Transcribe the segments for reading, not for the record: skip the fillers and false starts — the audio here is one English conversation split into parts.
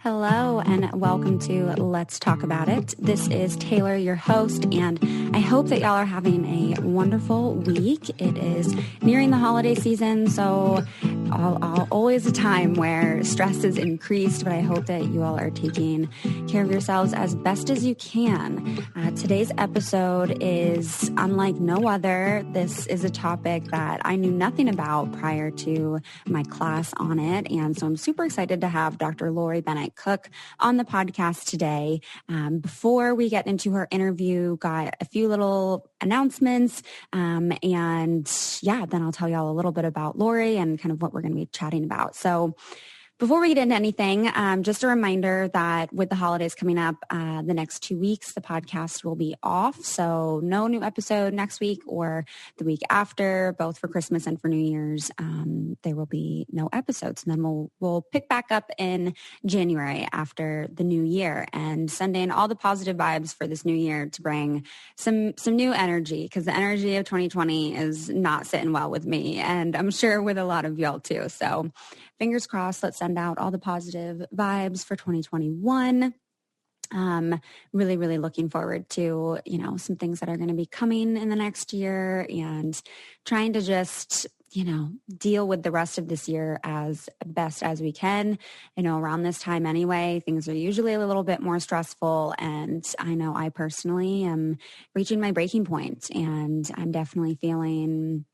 Hello and welcome to Let's Talk About It. This is Taylor, your host, and I hope that y'all are having a wonderful week. It is nearing the holiday season, so always a time where stress is increased, but I hope that you all are taking care of yourselves as best as you can. Today's episode is unlike no other. This is a topic that I knew nothing about prior to my class on it, and so I'm super excited to have Dr. Laurie Bennett Cook on the podcast today. Before we get into her interview, got a few little announcements, and then I'll tell y'all a little bit about Laurie and kind of what we're going to be chatting about. So before we get into anything, just a reminder that with the holidays coming up, the next 2 weeks, the podcast will be off. So no new episode next week or the week after, both for Christmas and for New Year's. There will be no episodes. And then we'll pick back up in January after the new year and send in all the positive vibes for this new year to bring some new energy, because the energy of 2020 is not sitting well with me, and I'm sure with a lot of y'all too. So fingers crossed, let's send out all the positive vibes for 2021. Really, really looking forward to, some things that are going to be coming in the next year and trying to just, deal with the rest of this year as best as we can. Around this time anyway, things are usually a little bit more stressful, and I know I personally am reaching my breaking point, and I'm definitely feeling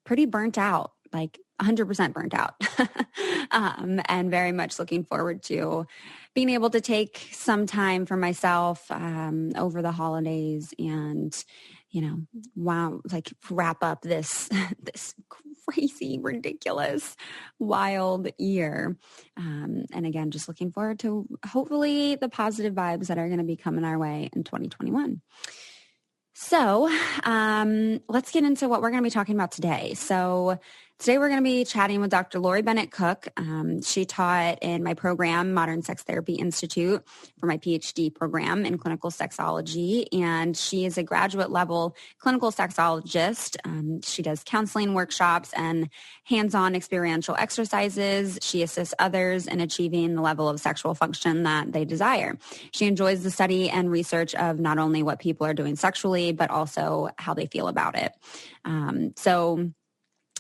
pretty burnt out, like 100% burnt out, and very much looking forward to being able to take some time for myself over the holidays and, wrap up this crazy, ridiculous, wild year. And again, just looking forward to hopefully the positive vibes that are going to be coming our way in 2021. So let's get into what we're going to be talking about today. So today we're going to be chatting with Dr. Laurie Bennett Cook. She taught in my program, Modern Sex Therapy Institute, for my PhD program in clinical sexology, and she is a graduate level clinical sexologist. She does counseling workshops and hands-on experiential exercises. She assists others in achieving the level of sexual function that they desire. She enjoys the study and research of not only what people are doing sexually, but also how they feel about it.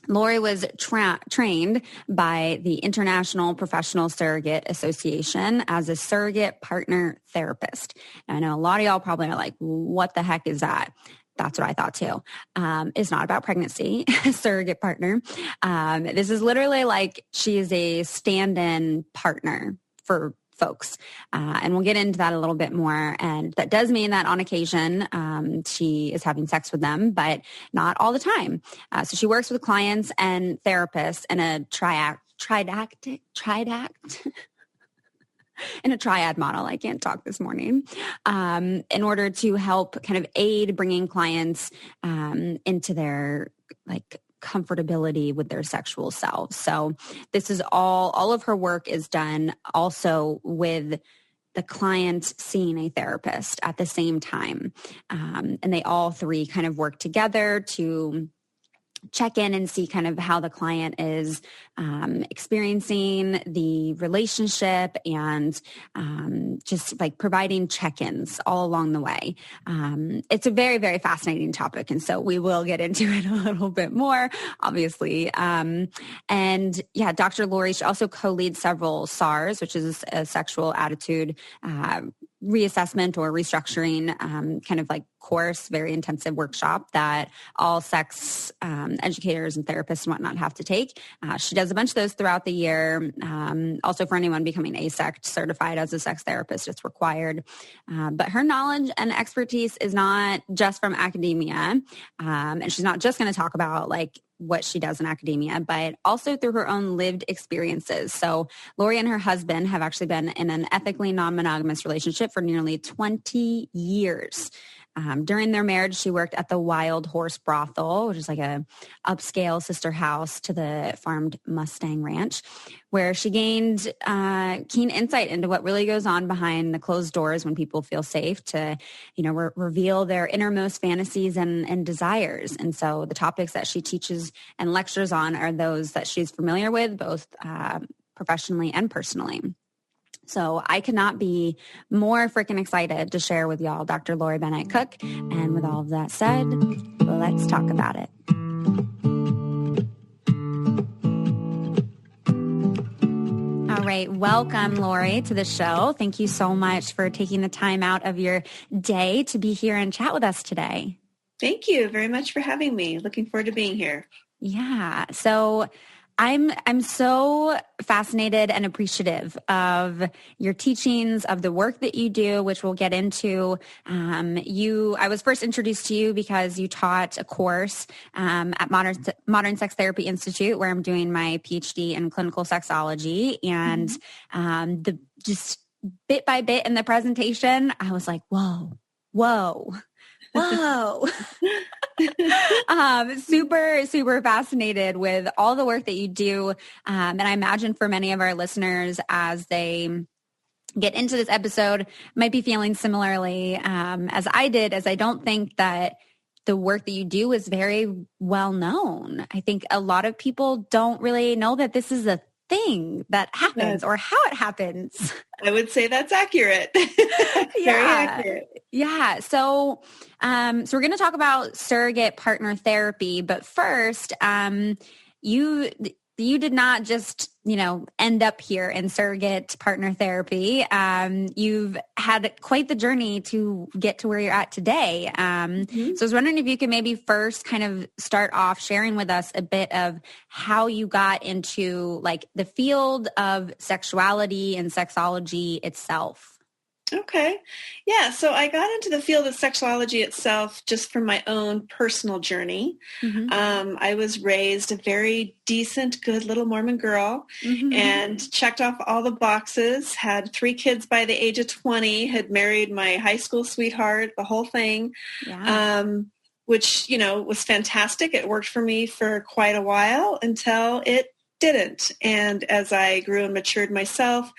Laurie was trained by the International Professional Surrogate Association as a surrogate partner therapist. Now, I know a lot of y'all probably are like, what the heck is that? That's what I thought too. It's not about pregnancy, surrogate partner. This is literally like she is a stand-in partner for folks. And we'll get into that a little bit more. And that does mean that on occasion, she is having sex with them, but not all the time. So she works with clients and therapists in a triad in a triad model. I can't talk this morning, in order to help kind of aid bringing clients into their comfortability with their sexual selves. So this is all of her work is done also with the client seeing a therapist at the same time. And they all three kind of work together to check in and see kind of how the client is experiencing the relationship, and just like providing check-ins all along the way. It's a very, very fascinating topic, and so we will get into it a little bit more, obviously. Dr. Laurie, she also co-leads several SARS, which is a sexual attitude reassessment or restructuring kind of like course, very intensive workshop that all sex educators and therapists and whatnot have to take. She does a bunch of those throughout the year. Also for anyone becoming ASECT certified as a sex therapist, it's required. But her knowledge and expertise is not just from academia. And she's not just going to talk about like what she does in academia, but also through her own lived experiences. So Laurie and her husband have actually been in an ethically non-monogamous relationship for nearly 20 years. During their marriage, she worked at the Wild Horse Brothel, which is like a upscale sister house to the farmed Mustang Ranch, where she gained keen insight into what really goes on behind the closed doors when people feel safe to, reveal their innermost fantasies and desires. And so the topics that she teaches and lectures on are those that she's familiar with, both professionally and personally. So I could not be more freaking excited to share with y'all Dr. Laurie Bennett Cook. And with all of that said, let's talk about it. All right. Welcome, Laurie, to the show. Thank you so much for taking the time out of your day to be here and chat with us today. Thank you very much for having me. Looking forward to being here. Yeah. So I'm so fascinated and appreciative of your teachings, of the work that you do, which we'll get into. I was first introduced to you because you taught a course at Modern Sex Therapy Institute, where I'm doing my PhD in clinical sexology, and just bit by bit in the presentation, I was like, whoa. Super, super fascinated with all the work that you do. And I imagine for many of our listeners, as they get into this episode, might be feeling similarly as I did, as I don't think that the work that you do is very well known. I think a lot of people don't really know that this is a thing that happens or how it happens. I would say that's accurate. Very accurate. Yeah. So we're going to talk about surrogate partner therapy, but first, you did not just, end up here in surrogate partner therapy. You've had quite the journey to get to where you're at today. So I was wondering if you could maybe first kind of start off sharing with us a bit of how you got into like the field of sexuality and sexology itself. Okay. Yeah. So I got into the field of sexuality itself just from my own personal journey. I was raised a very decent, good little Mormon girl and checked off all the boxes, had 3 kids by the age of 20, had married my high school sweetheart, the whole thing, which, was fantastic. It worked for me for quite a while until it didn't. And as I grew and matured myself,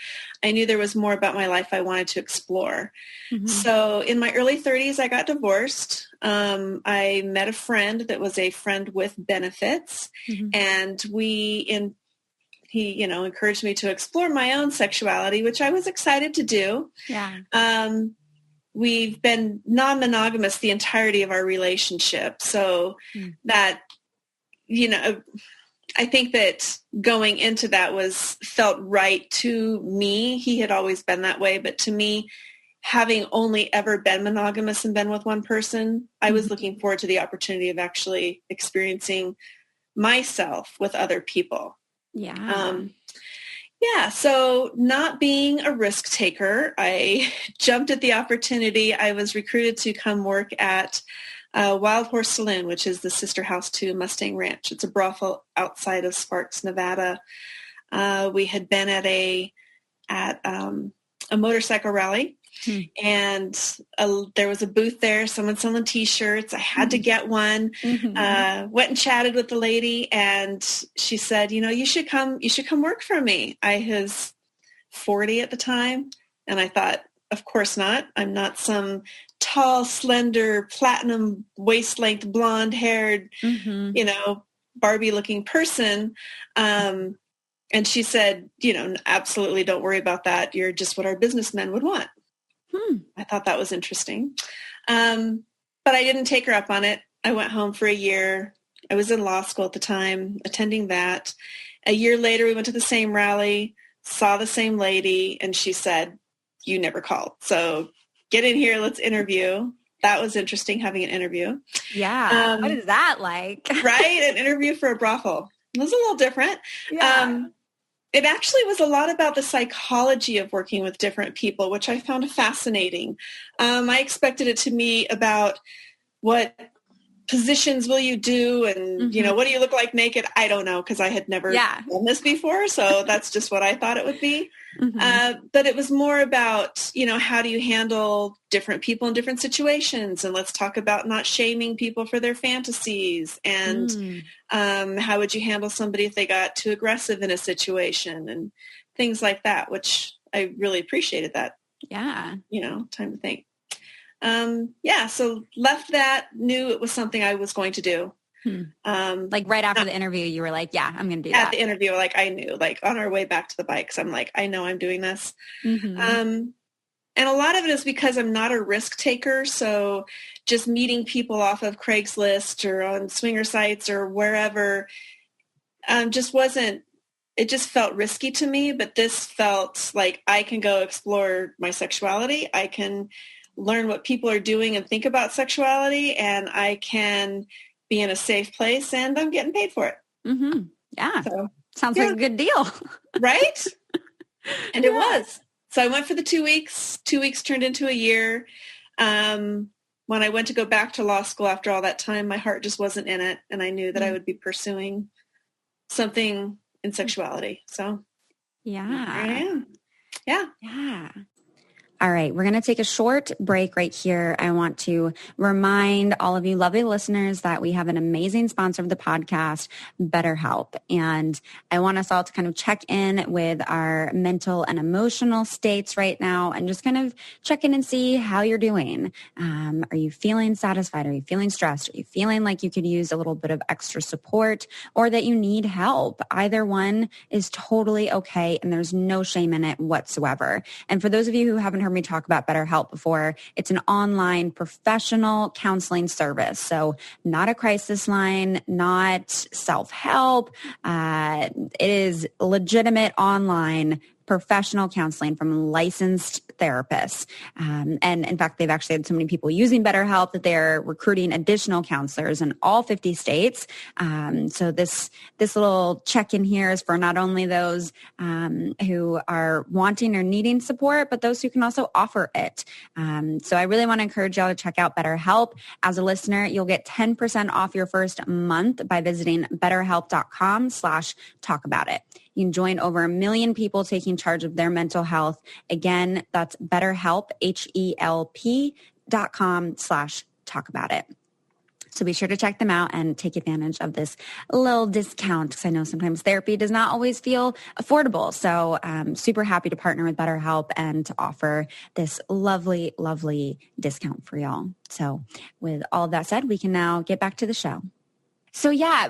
I knew there was more about my life I wanted to explore. So in my early 30s, I got divorced. I met a friend that was a friend with benefits, and he encouraged me to explore my own sexuality, which I was excited to do. We've been non-monogamous the entirety of our relationship. So that, I think that going into that felt right to me. He had always been that way, but to me, having only ever been monogamous and been with one person, I was looking forward to the opportunity of actually experiencing myself with other people. So not being a risk taker, I jumped at the opportunity. I was recruited to come work at Wild Horse Saloon, which is the sister house to Mustang Ranch. It's a brothel outside of Sparks, Nevada. We had been at a motorcycle rally, and there was a booth there, someone selling T-shirts. I had to get one. Went and chatted with the lady, and she said, you should come work for me. I was 40 at the time, and I thought, of course not. I'm not some tall, slender, platinum waist-length, blonde-haired, Barbie-looking person. And she said, absolutely don't worry about that. You're just what our businessmen would want. I thought that was interesting. But I didn't take her up on it. I went home for a year. I was in law school at the time, attending that. A year later, we went to the same rally, saw the same lady, and she said, you never called. So get in here, let's interview. That was interesting, having an interview. Yeah. What is that like? Right? An interview for a brothel. It was a little different. Yeah. It actually was a lot about the psychology of working with different people, which I found fascinating. I expected it to be about what positions will you do and, what do you look like naked? I don't know, because I had never done this before. So that's just what I thought it would be. But it was more about, how do you handle different people in different situations? And let's talk about not shaming people for their fantasies. And how would you handle somebody if they got too aggressive in a situation and things like that, which I really appreciated that. Yeah. Time to think. So left that, knew it was something I was going to do. Like right after the interview, you were like, yeah, I'm going to do that. At the interview, like I knew, like on our way back to the bikes, I'm like, I know I'm doing this. And a lot of it is because I'm not a risk taker. So just meeting people off of Craigslist or on swinger sites or wherever it just felt risky to me. But this felt like I can go explore my sexuality. I can learn what people are doing and think about sexuality, and I can be in a safe place, and I'm getting paid for it. Yeah. So, sounds like a good deal. Right? And it was. So I went for the 2 weeks. 2 weeks turned into a year. When I went to go back to law school after all that time, my heart just wasn't in it. And I knew that I would be pursuing something in sexuality. So yeah. I am. Yeah. Yeah. All right, we're going to take a short break right here. I want to remind all of you lovely listeners that we have an amazing sponsor of the podcast, BetterHelp. And I want us all to kind of check in with our mental and emotional states right now and just kind of check in and see how you're doing. Are you feeling satisfied? Are you feeling stressed? Are you feeling like you could use a little bit of extra support or that you need help? Either one is totally okay, and there's no shame in it whatsoever. And for those of you who haven't heard me talk about BetterHelp before, it's an online professional counseling service. So not a crisis line, not self-help. It is legitimate online professional counseling from licensed therapists. And in fact, they've actually had so many people using BetterHelp that they're recruiting additional counselors in all 50 states. So this little check-in here is for not only those who are wanting or needing support, but those who can also offer it. So I really want to encourage y'all to check out BetterHelp. As a listener, you'll get 10% off your first month by visiting betterhelp.com/talkaboutit. You can join over 1 million people taking charge of their mental health. Again, that's BetterHelp, HELP.com/talkaboutit. So be sure to check them out and take advantage of this little discount, because I know sometimes therapy does not always feel affordable. So I'm super happy to partner with BetterHelp and to offer this lovely, lovely discount for y'all. So with all of that said, we can now get back to the show. So yeah,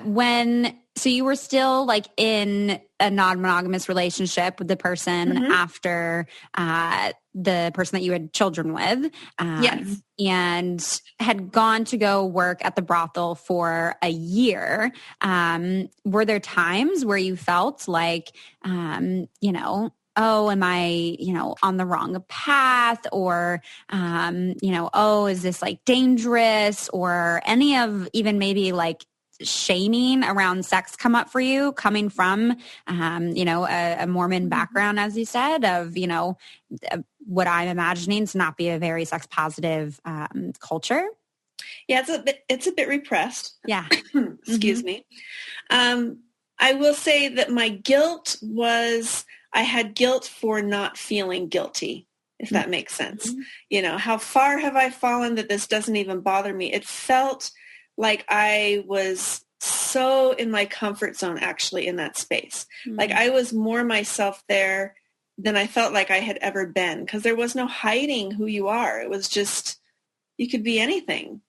so you were still like in a non-monogamous relationship with the person after the person that you had children with. Yes. And had gone to go work at the brothel for a year. Were there times where you felt like, oh, am I, on the wrong path? Or, oh, is this like dangerous? Or any of even maybe like shaming around sex come up for you coming from, a Mormon background, as you said, of, what I'm imagining to not be a very sex positive culture? Yeah, it's a bit repressed. Yeah. Excuse me. I will say that my guilt was, I had guilt for not feeling guilty, if that makes sense. How far have I fallen that this doesn't even bother me? It felt like I was so in my comfort zone, actually, in that space. Like I was more myself there than I felt like I had ever been, because there was no hiding who you are. It was just, you could be anything,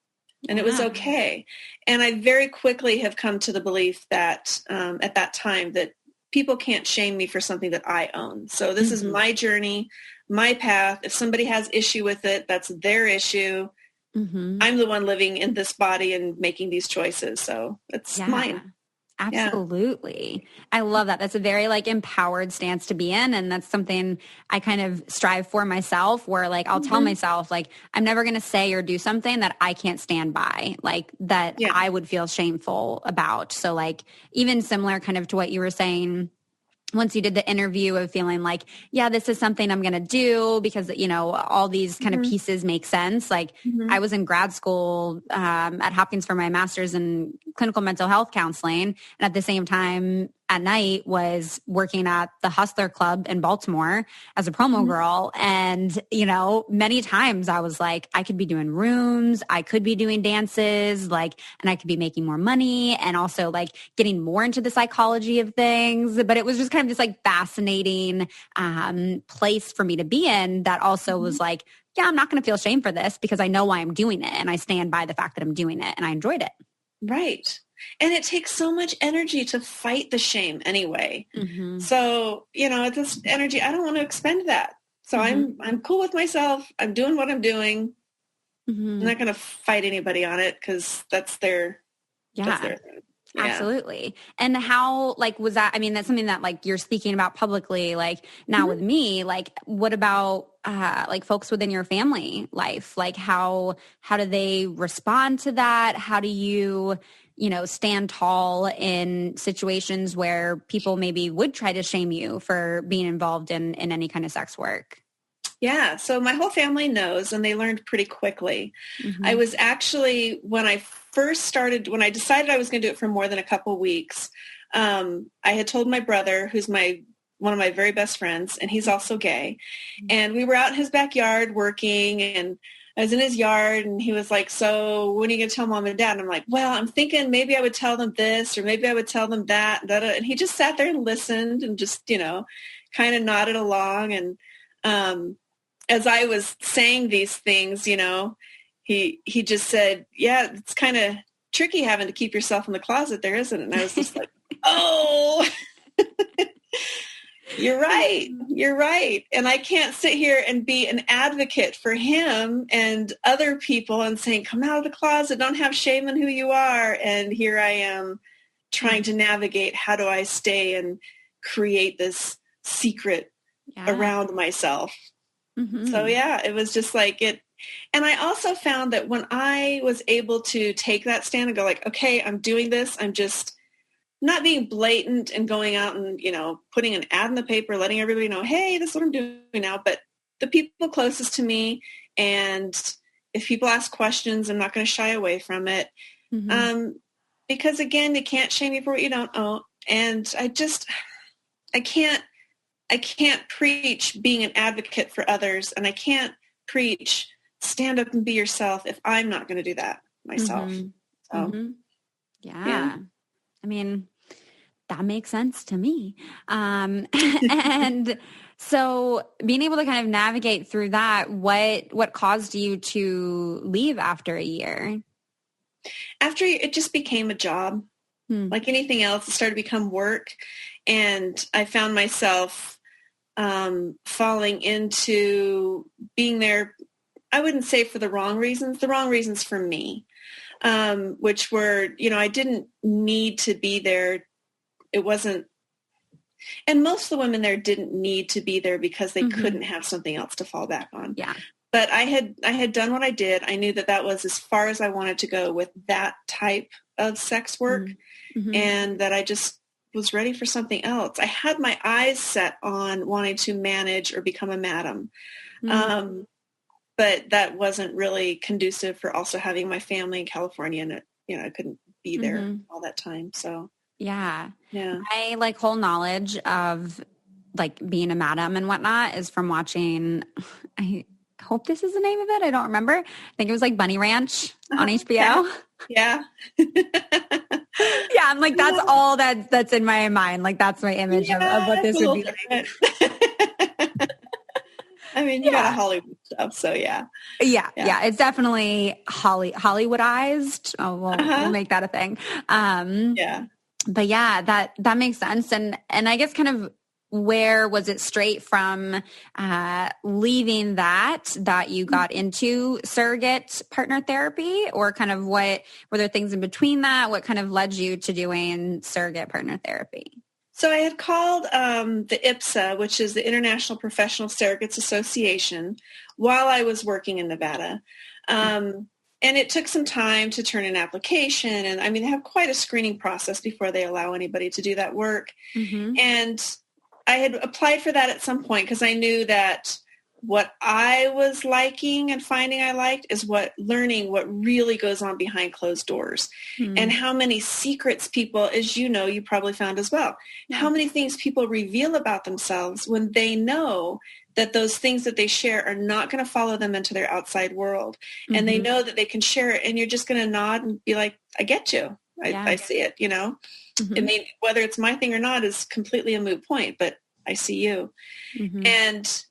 and it was okay. And I very quickly have come to the belief that at that time that people can't shame me for something that I own. So this is my journey, my path. If somebody has issue with it, that's their issue. I'm the one living in this body and making these choices. So it's mine. Absolutely. Yeah. I love that. That's a very like empowered stance to be in. And that's something I kind of strive for myself, where like, I'll tell myself like, I'm never going to say or do something that I can't stand by, like that I would feel shameful about. So like even similar kind of to what you were saying, once you did the interview of feeling like, yeah, this is something I'm going to do because, all these kind of pieces make sense. Like I was in grad school at Hopkins for my master's in clinical mental health counseling. And at the same time at night was working at the Hustler Club in Baltimore as a promo girl. And, many times I was like, I could be doing rooms, I could be doing dances, like, and I could be making more money and also like getting more into the psychology of things. But it was just kind of this like fascinating place for me to be in that also was like, yeah, I'm not going to feel shame for this because I know why I'm doing it. And I stand by the fact that I'm doing it and I enjoyed it. Right. And it takes so much energy to fight the shame anyway. Mm-hmm. So, this energy, I don't want to expend that. So I'm cool with myself. I'm doing what I'm doing. Mm-hmm. I'm not going to fight anybody on it because that's their thing. Yeah. Absolutely. And how, was that, that's something that you're speaking about publicly, now with me, what about, folks within your family life? How do they respond to that? How do you, stand tall in situations where people maybe would try to shame you for being involved in any kind of sex work? Yeah. So my whole family knows, and they learned pretty quickly. Mm-hmm. I was actually, when I decided I was going to do it for more than a couple weeks, I had told my brother, who's one of my very best friends, and he's also gay. And we were out in his backyard working, and I was in his yard, and he was like, so when are you going to tell mom and dad? And I'm like, well, I'm thinking maybe I would tell them this, or maybe I would tell them that. And he just sat there and listened and just, kind of nodded along. And as I was saying these things, he just said, yeah, it's kind of tricky having to keep yourself in the closet there, isn't it? And I was just like, oh, you're right. And I can't sit here and be an advocate for him and other people and saying, come out of the closet, don't have shame in who you are. And here I am trying to navigate, how do I stay and create this secret around myself? Mm-hmm. So yeah, it was just like it. And I also found that when I was able to take that stand and go like, okay, I'm doing this. I'm just not being blatant and going out and, putting an ad in the paper, letting everybody know, hey, this is what I'm doing now. But the people closest to me, and if people ask questions, I'm not going to shy away from it. Mm-hmm. Because again, you can't shame you for what you don't own. And I can't preach being an advocate for others, and I can't preach stand up and be yourself if I'm not going to do that myself. Mm-hmm. So, mm-hmm. Yeah. That makes sense to me. And so being able to kind of navigate through that, what caused you to leave after a year? After it just became a job. Like anything else, it started to become work. And I found myself falling into being there, I wouldn't say for the wrong reasons for me, which were, I didn't need to be there. It wasn't, and most of the women there didn't need to be there because they couldn't have something else to fall back on. Yeah. But I had done what I did. I knew that was as far as I wanted to go with that type of sex work, and that I just was ready for something else. I had my eyes set on wanting to manage or become a madam. But that wasn't really conducive for also having my family in California, and I couldn't be there all that time. So yeah. My whole knowledge of being a madam and whatnot is from watching, I hope this is the name of it, I don't remember. I think it was Bunny Ranch on HBO. Yeah. Yeah, I'm that's all that's in my mind. That's my image of what this would be like. You got a Hollywood stuff, so yeah. Yeah, it's definitely Hollywoodized. Oh, we'll make that a thing. Yeah. But yeah, that makes sense. And I guess kind of where was it straight from leaving that you got into surrogate partner therapy, or kind of were there things in between that? What kind of led you to doing surrogate partner therapy? So I had called the IPSA, which is the International Professional Surrogates Association, while I was working in Nevada. And it took some time to turn an application. And they have quite a screening process before they allow anybody to do that work. And I had applied for that at some point because I knew that what I was liking and finding I liked is learning what really goes on behind closed doors, and how many secrets people, as you probably found as well, how many things people reveal about themselves when they know that those things that they share are not going to follow them into their outside world. And they know that they can share it, and you're just going to nod and be like, I get you. I see it, whether it's my thing or not is completely a moot point, but I see you. And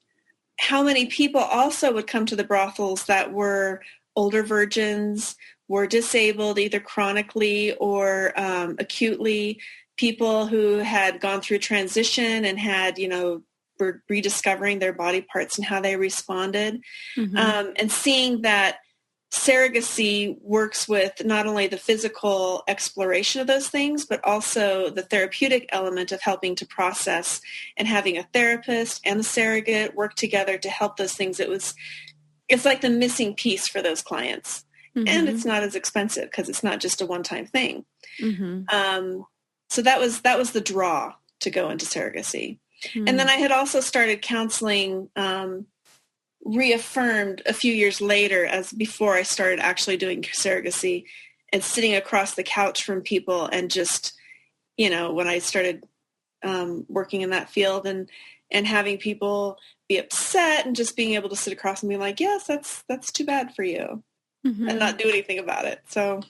how many people also would come to the brothels that were older virgins, were disabled, either chronically or acutely, people who had gone through transition and had, were rediscovering their body parts and how they responded. And seeing that surrogacy works with not only the physical exploration of those things, but also the therapeutic element of helping to process, and having a therapist and the surrogate work together to help those things. It's like the missing piece for those clients. And it's not as expensive because it's not just a one-time thing. So that was the draw to go into surrogacy. And then I had also started counseling, reaffirmed a few years later, as before I started actually doing surrogacy, and sitting across the couch from people and just, when I started working in that field and having people be upset and just being able to sit across and be like, yes, that's too bad for you, and not do anything about it. So,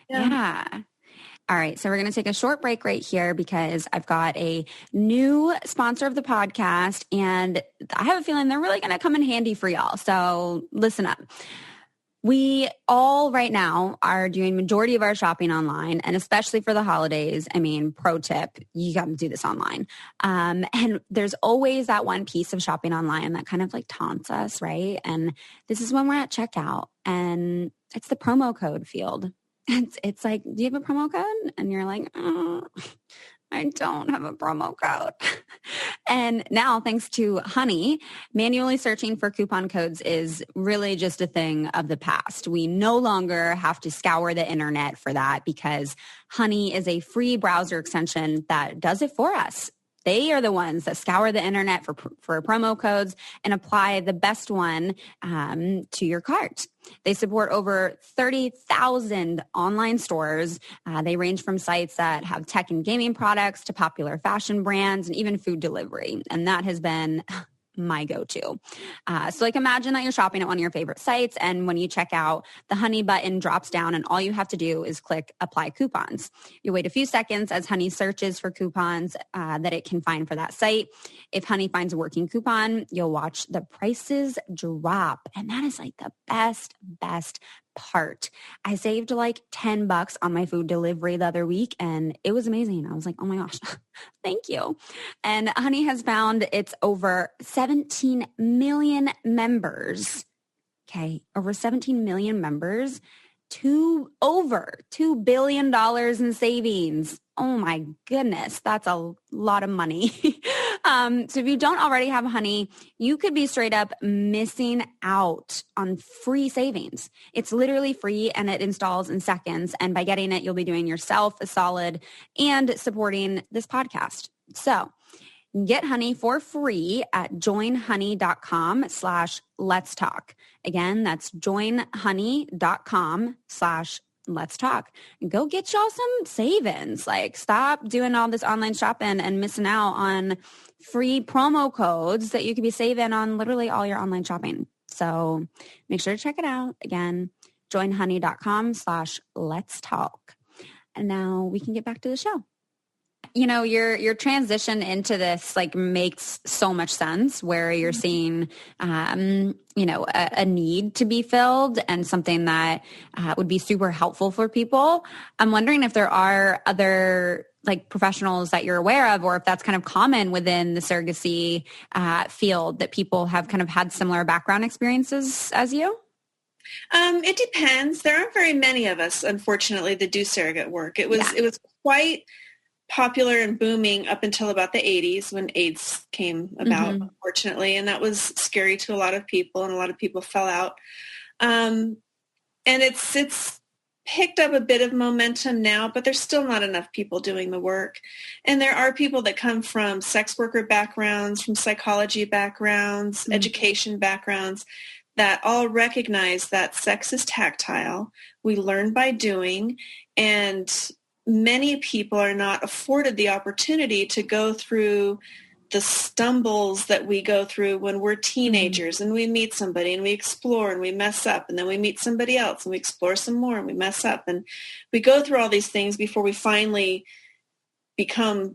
yeah. All right. So we're going to take a short break right here because I've got a new sponsor of the podcast, and I have a feeling they're really going to come in handy for y'all. So listen up. We all right now are doing majority of our shopping online, and especially for the holidays. I mean, pro tip, you got to do this online. And there's always that one piece of shopping online that kind of like taunts us, right? And this is when we're at checkout, and it's the promo code field. It's like, do you have a promo code? And you're like, oh, I don't have a promo code. And now, thanks to Honey, manually searching for coupon codes is really just a thing of the past. We no longer have to scour the internet for that because Honey is a free browser extension that does it for us. They are the ones that scour the internet for promo codes and apply the best one to your cart. They support over 30,000 online stores. They range from sites that have tech and gaming products to popular fashion brands and even food delivery. And that has been my go-to. So like imagine that you're shopping at one of your favorite sites, and when you check out, the Honey button drops down and all you have to do is click apply coupons. You wait a few seconds as Honey searches for coupons that it can find for that site. If Honey finds a working coupon, you'll watch the prices drop. And that is like the best part. I saved like $10 on my food delivery the other week, and it was amazing. I was like, oh my gosh, thank you. And Honey has found it's over 17 million members. Okay. Over 17 million members, over $2 billion in savings. Oh my goodness. That's a lot of money. So if you don't already have Honey, you could be straight up missing out on free savings. It's literally free and it installs in seconds. And by getting it, you'll be doing yourself a solid and supporting this podcast. So get Honey for free at joinhoney.com/let's talk. Again, that's joinhoney.com/let's talk. Go get y'all some savings. Like, stop doing all this online shopping and missing out on free promo codes that you could be saving on literally all your online shopping. So make sure to check it out. Again, joinhoney.com/let's talk. And now we can get back to the show. Your transition into this like makes so much sense, where you're seeing, a need to be filled and something that would be super helpful for people. I'm wondering if there are other like professionals that you're aware of, or if that's kind of common within the surrogacy field, that people have kind of had similar background experiences as you. It depends. There aren't very many of us, unfortunately, that do surrogate work. It was quite popular and booming up until about the 80s when AIDS came about, unfortunately. And that was scary to a lot of people, and a lot of people fell out. And it's picked up a bit of momentum now, but there's still not enough people doing the work. And there are people that come from sex worker backgrounds, from psychology backgrounds, education backgrounds, that all recognize that sex is tactile. We learn by doing, and many people are not afforded the opportunity to go through the stumbles that we go through when we're teenagers and we meet somebody and we explore and we mess up, and then we meet somebody else and we explore some more and we mess up, and we go through all these things before we finally become,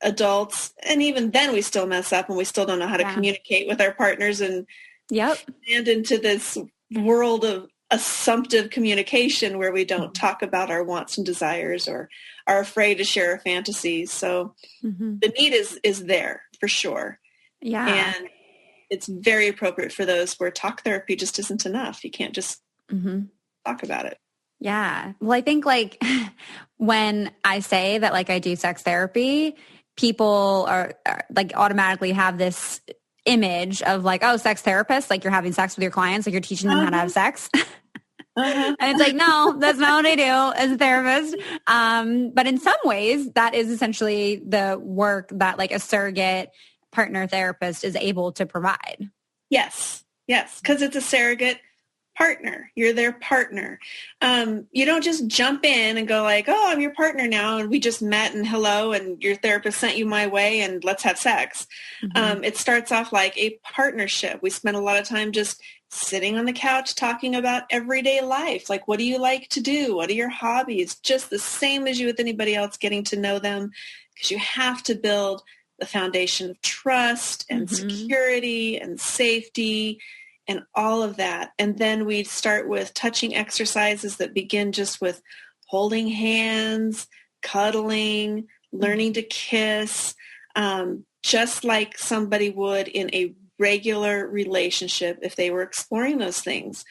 adults. And even then we still mess up and we still don't know how to communicate with our partners and stand into this world of assumptive communication where we don't talk about our wants and desires or are afraid to share our fantasies. So the need is there for sure. Yeah. And it's very appropriate for those where talk therapy just isn't enough. You can't just talk about it. Yeah. Well, I think like when I say that like I do sex therapy, people are like automatically have this image of like, oh, sex therapist, like you're having sex with your clients, like you're teaching them how to have sex. And it's like, no, that's not what I do as a therapist. But in some ways that is essentially the work that like a surrogate partner therapist is able to provide. Yes. Yes. Because it's a surrogate partner. You're their partner. You don't just jump in and go like, oh, I'm your partner now. And we just met and hello. And your therapist sent you my way and let's have sex. It starts off like a partnership. We spend a lot of time just sitting on the couch talking about everyday life. Like, what do you like to do? What are your hobbies? Just the same as you with anybody else, getting to know them, because you have to build the foundation of trust and security and safety and all of that. And then we start with touching exercises that begin just with holding hands, cuddling, learning to kiss, just like somebody would in a regular relationship if they were exploring those things.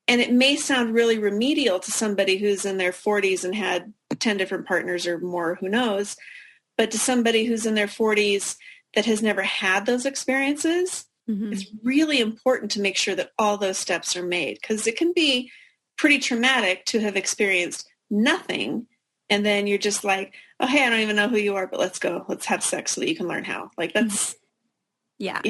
And it may sound really remedial to somebody who's in their 40s and had 10 different partners or more, who knows, but to somebody who's in their 40s that has never had those experiences, it's really important to make sure that all those steps are made, because it can be pretty traumatic to have experienced nothing. And then you're just like, oh, hey, I don't even know who you are, but let's go. Let's have sex so that you can learn how. Like that's, yeah,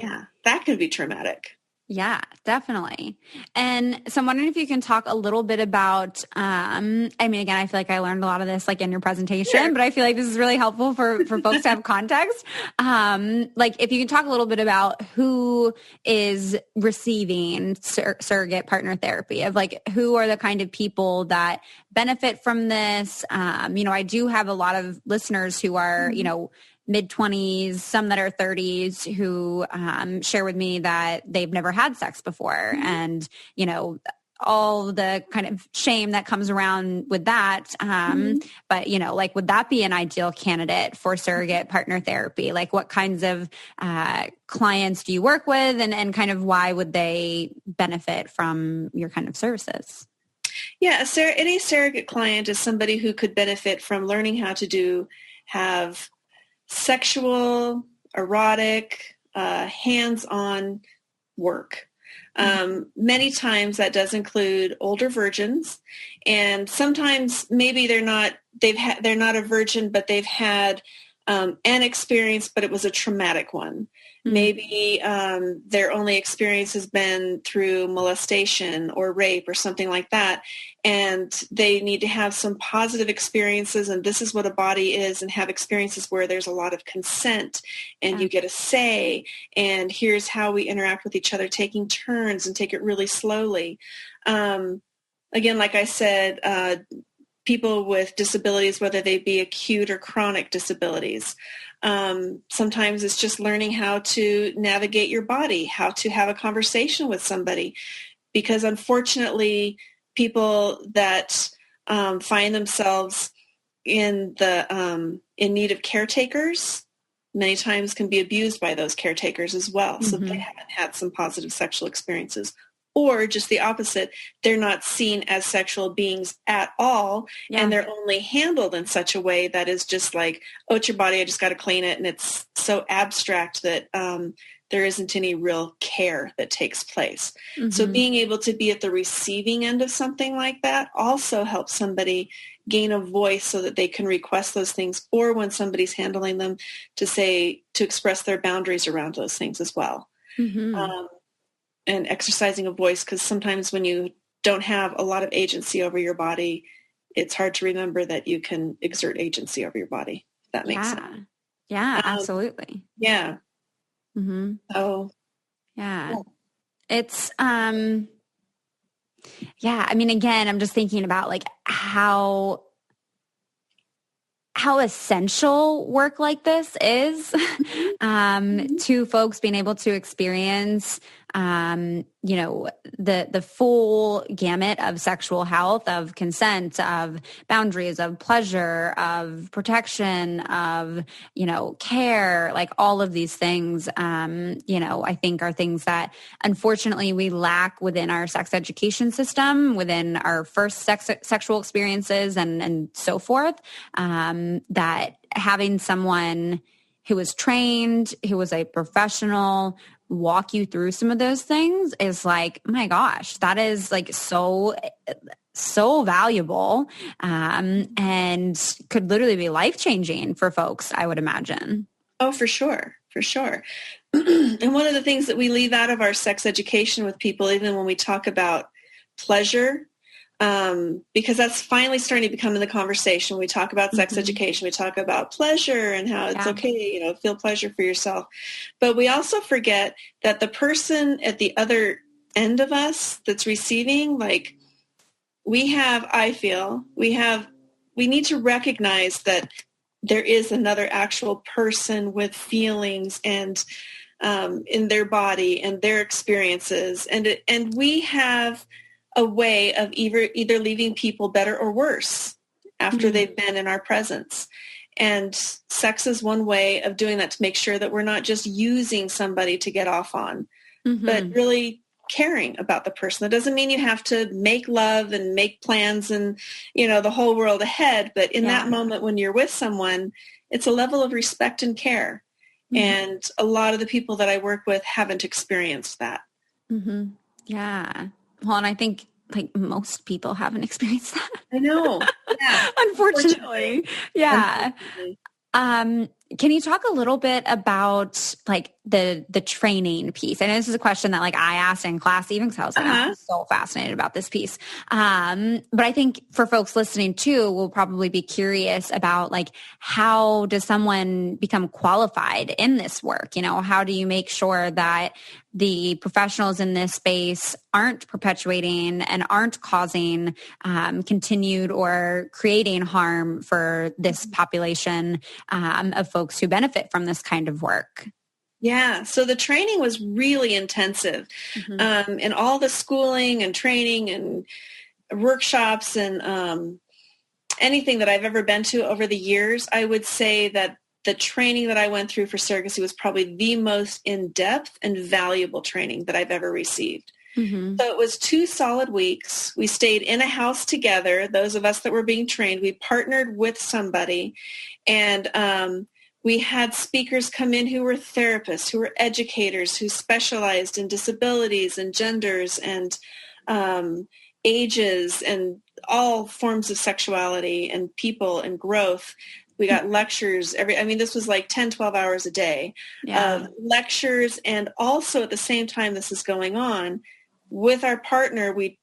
that could be traumatic. Yeah, definitely. And so I'm wondering if you can talk a little bit about, I mean, again, I feel like I learned a lot of this like in your presentation, but I feel like this is really helpful for folks to have context. Like if you can talk a little bit about who is receiving surrogate partner therapy, of like who are the kind of people that benefit from this. I do have a lot of listeners who are, mid-20s, some that are 30s, who share with me that they've never had sex before. And, all the kind of shame that comes around with that. But, like, would that be an ideal candidate for surrogate partner therapy? Like what kinds of clients do you work with, and kind of why would they benefit from your kind of services? Yeah, any surrogate client is somebody who could benefit from learning how to have sexual, erotic, hands-on work. Many times that does include older virgins, and sometimes maybe they're not a virgin, but they've had an experience, but it was a traumatic one. Maybe their only experience has been through molestation or rape or something like that, and they need to have some positive experiences, and this is what a body is, and have experiences where there's a lot of consent, and you get a say, and here's how we interact with each other, taking turns, and take it really slowly. Again, like I said, people with disabilities, whether they be acute or chronic disabilities. Sometimes it's just learning how to navigate your body, how to have a conversation with somebody, because unfortunately people that find themselves in need of caretakers many times can be abused by those caretakers as well. So they haven't had some positive sexual experiences. Or just the opposite, they're not seen as sexual beings at all, and they're only handled in such a way that is just like, oh, it's your body, I just got to clean it, and it's so abstract that there isn't any real care that takes place. So being able to be at the receiving end of something like that also helps somebody gain a voice so that they can request those things, or when somebody's handling them, to express their boundaries around those things as well. And exercising a voice, because sometimes when you don't have a lot of agency over your body, it's hard to remember that you can exert agency over your body. If that makes sense. Yeah, absolutely. Yeah. So, yeah. It's, I mean, again, I'm just thinking about like how essential work like this is to folks being able to experience the full gamut of sexual health, of consent, of boundaries, of pleasure, of protection, of, care, like all of these things, I think are things that unfortunately we lack within our sex education system, within our first sexual experiences and so forth, that having someone who was trained, who was a professional, walk you through some of those things is like, my gosh, that is like so valuable, and could literally be life-changing for folks, I would imagine. Oh, for sure. For sure. And one of the things that we leave out of our sex education with people, even when we talk about pleasure, because that's finally starting to become in the conversation. We talk about sex education, we talk about pleasure and how it's okay, feel pleasure for yourself. But we also forget that the person at the other end of us that's receiving, like we need to recognize that there is another actual person with feelings and in their body and their experiences. And we have a way of either leaving people better or worse after they've been in our presence. And sex is one way of doing that, to make sure that we're not just using somebody to get off on, but really caring about the person. That doesn't mean you have to make love and make plans and, the whole world ahead. But in that moment when you're with someone, it's a level of respect and care. And a lot of the people that I work with haven't experienced that. Yeah. Well, and I think like most people haven't experienced that. I know. Yeah. Unfortunately. Yeah. Unfortunately. Can you talk a little bit about like the training piece? I know this is a question that like I asked in class, even because I was like, I'm so fascinated about this piece. But I think for folks listening too, will probably be curious about like, how does someone become qualified in this work? How do you make sure that the professionals in this space aren't perpetuating and aren't causing continued or creating harm for this population of folks who benefit from this kind of work? Yeah. So the training was really intensive, and all the schooling and training and workshops and anything that I've ever been to over the years, I would say that the training that I went through for surrogacy was probably the most in-depth and valuable training that I've ever received. So it was 2 solid weeks. We stayed in a house together. Those of us that were being trained, we partnered with somebody, and we had speakers come in who were therapists, who were educators, who specialized in disabilities and genders and ages and all forms of sexuality and people and growth. We got lectures this was like 10, 12 hours a day of lectures. And also at the same time this is going on with our partner, we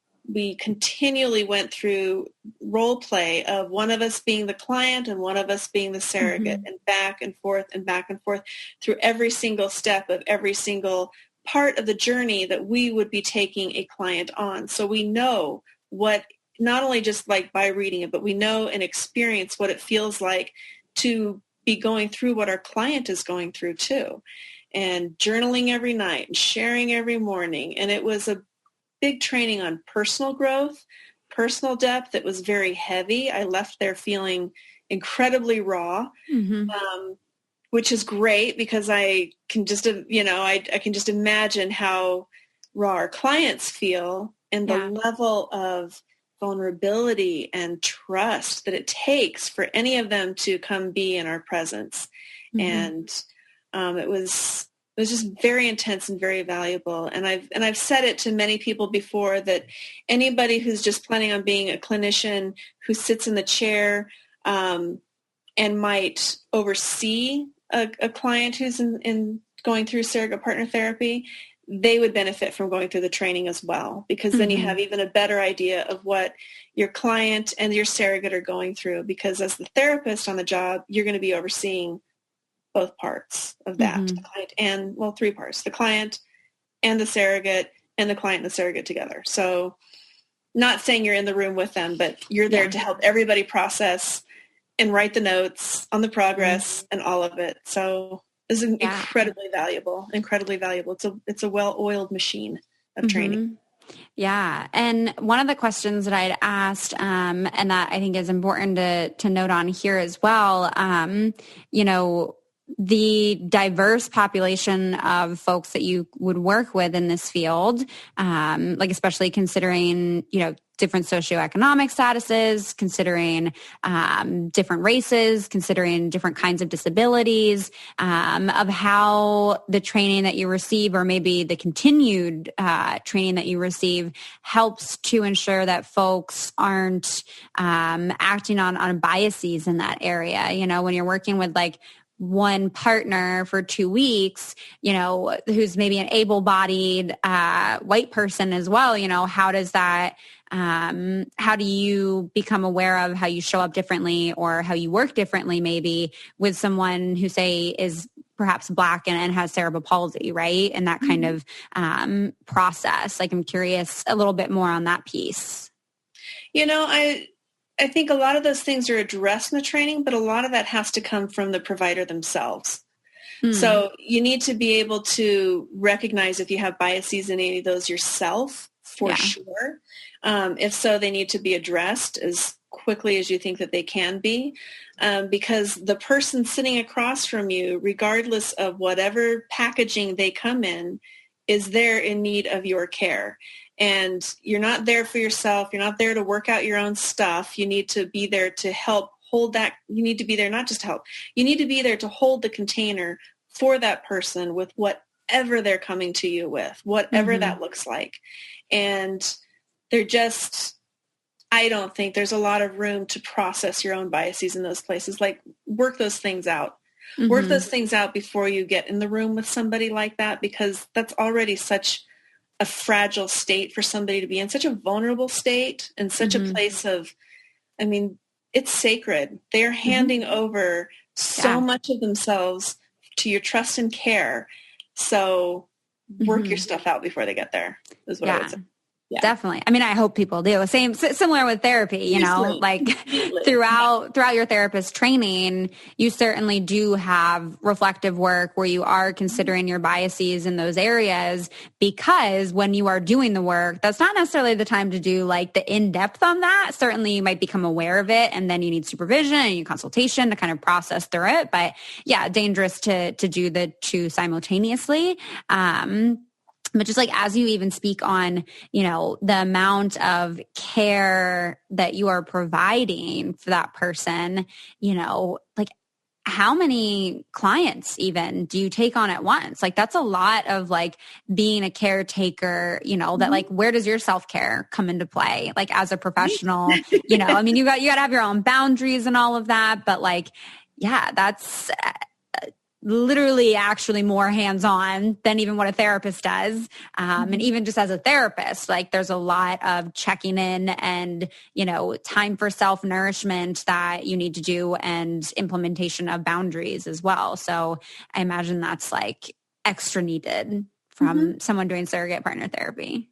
continually went through role play of one of us being the client and one of us being the surrogate, and back and forth through every single step of every single part of the journey that we would be taking a client on. So we know what, not only just like by reading it, but we know and experience what it feels like to be going through what our client is going through too, and journaling every night and sharing every morning. And it was a big training on personal growth, personal depth. It was very heavy. I left there feeling incredibly raw, which is great because I can just, I can just imagine how raw our clients feel and the level of vulnerability and trust that it takes for any of them to come be in our presence. And it was just very intense and very valuable. And I've said it to many people before that anybody who's just planning on being a clinician who sits in the chair and might oversee a client who's in going through surrogate partner therapy, they would benefit from going through the training as well, because then you have even a better idea of what your client and your surrogate are going through. Because as the therapist on the job, you're going to be overseeing both parts of that, the client and, 3 parts, the client and the surrogate, and the client and the surrogate together. So not saying you're in the room with them, but you're there to help everybody process and write the notes on the progress and all of it. So is incredibly valuable, incredibly valuable. It's a well-oiled machine of training. Yeah. And one of the questions that I'd asked, and that I think is important to note on here as well, the diverse population of folks that you would work with in this field, like especially considering, different socioeconomic statuses, considering different races, considering different kinds of disabilities, of how the training that you receive, or maybe the continued training that you receive, helps to ensure that folks aren't acting on biases in that area. When you're working with like one partner for 2 weeks, who's maybe an able-bodied white person as well, how does that, how do you become aware of how you show up differently or how you work differently maybe with someone who, say, is perhaps Black and has cerebral palsy, right? And that kind of process. Like, I'm curious a little bit more on that piece. I think a lot of those things are addressed in the training, but a lot of that has to come from the provider themselves. So you need to be able to recognize if you have biases in any of those yourself, for sure. If so, they need to be addressed as quickly as you think that they can be, because the person sitting across from you, regardless of whatever packaging they come in, is there in need of your care. And you're not there for yourself. You're not there to work out your own stuff. You need to be there to help hold that. You need to be there not just to help. You need to be there to hold the container for that person with whatever they're coming to you with, whatever that looks like. And I don't think there's a lot of room to process your own biases in those places. Like, work those things out. Work those things out before you get in the room with somebody like that, because that's already such a fragile state for somebody to be in, such a vulnerable state, and such a place of, it's sacred. They are handing over so much of themselves to your trust and care. So work your stuff out before they get there, is what I would say. Yeah. Definitely. I hope people do. Similar with therapy, throughout your therapist training, you certainly do have reflective work where you are considering your biases in those areas, because when you are doing the work, that's not necessarily the time to do like the in-depth on that. Certainly you might become aware of it, and then you need supervision and you need consultation to kind of process through it. But yeah, dangerous to do the two simultaneously. But just like as you even speak on, the amount of care that you are providing for that person, like how many clients even do you take on at once? Like, that's a lot of like being a caretaker, that like, where does your self-care come into play? Like, as a professional, you got to have your own boundaries and all of that. But like, yeah, that's literally actually more hands-on than even what a therapist does. And even just as a therapist, like, there's a lot of checking in and, time for self-nourishment that you need to do, and implementation of boundaries as well. So I imagine that's like extra needed from someone doing surrogate partner therapy.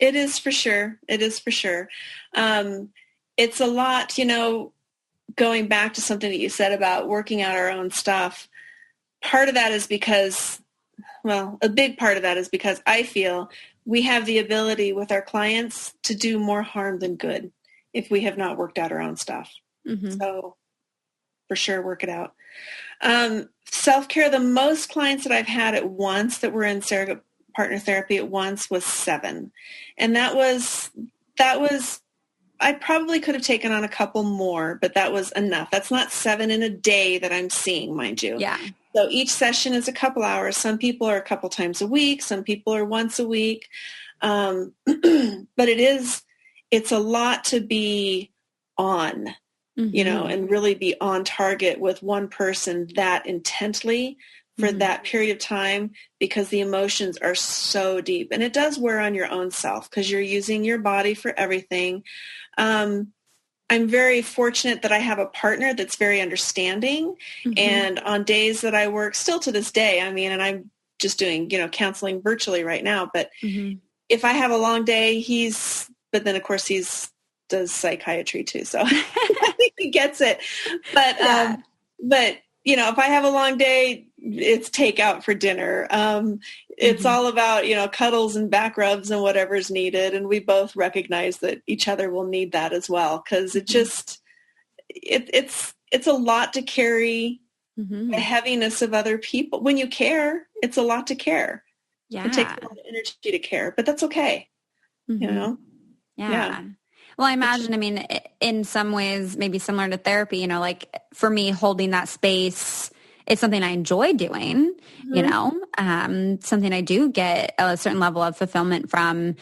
It is for sure. It is for sure. It's a lot, going back to something that you said about working out our own stuff. Part of that is because, a big part of that is because I feel we have the ability with our clients to do more harm than good if we have not worked out our own stuff. So for sure, work it out. Self-care, the most clients that I've had at once that were in surrogate partner therapy at once was 7. And that was, I probably could have taken on a couple more, but that was enough. That's not 7 in a day that I'm seeing, mind you. Yeah. So each session is a couple hours. Some people are a couple times a week. Some people are once a week. But it's a lot to be on, and really be on target with one person that intently for that period of time, because the emotions are so deep, and it does wear on your own self because you're using your body for everything. I'm very fortunate that I have a partner that's very understanding, and on days that I work, still to this day, and I'm just doing, counseling virtually right now, but if I have a long day, but then of course does psychiatry too. So I think he gets it, but if I have a long day, it's takeout for dinner. It's all about, cuddles and back rubs and whatever's needed. And we both recognize that each other will need that as well. Cause it just, it's a lot to carry the heaviness of other people. When you care, it's a lot to care. Yeah. It takes a lot of energy to care, but that's okay. Yeah. Well, I imagine, in some ways, maybe similar to therapy, like for me, holding that space, it's something I enjoy doing, something I do get a certain level of fulfillment from,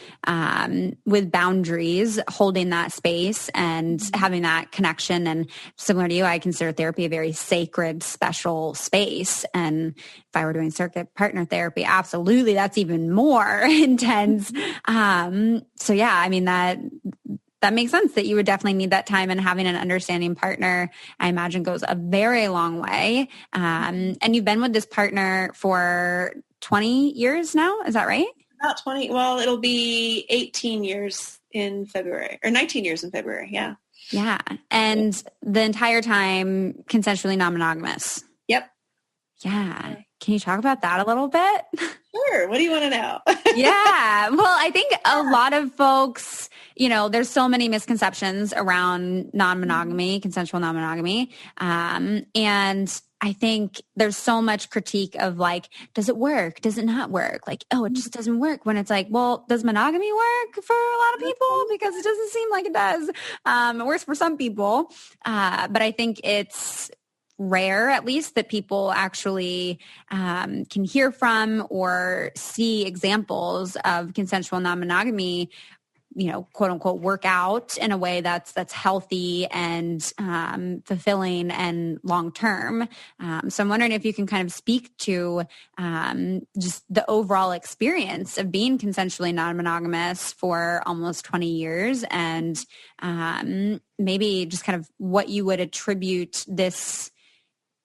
with boundaries, holding that space and having that connection. And similar to you, I consider therapy a very sacred, special space. And if I were doing surrogate partner therapy, absolutely, that's even more intense. So yeah, that makes sense that you would definitely need that time, and having an understanding partner, I imagine, goes a very long way. And you've been with this partner for 20 years now. Is that right? About 20. Well, it'll be 18 years in February, or 19 years in February. Yeah. Yeah. And the entire time consensually non-monogamous. Yep. Yeah. Can you talk about that a little bit? Sure. What do you want to know? Yeah. Well, I think a lot of folks, there's so many misconceptions around non-monogamy, consensual non-monogamy. And I think there's so much critique of like, does it work? Does it not work? Like, oh, it just doesn't work, when it's like, well, does monogamy work for a lot of people? Because it doesn't seem like it does. It works for some people. But I think it's rare, at least, that people actually can hear from or see examples of consensual non-monogamy, quote unquote, work out in a way that's healthy and fulfilling and long term. So I'm wondering if you can kind of speak to just the overall experience of being consensually non-monogamous for almost 20 years, and maybe just kind of what you would attribute this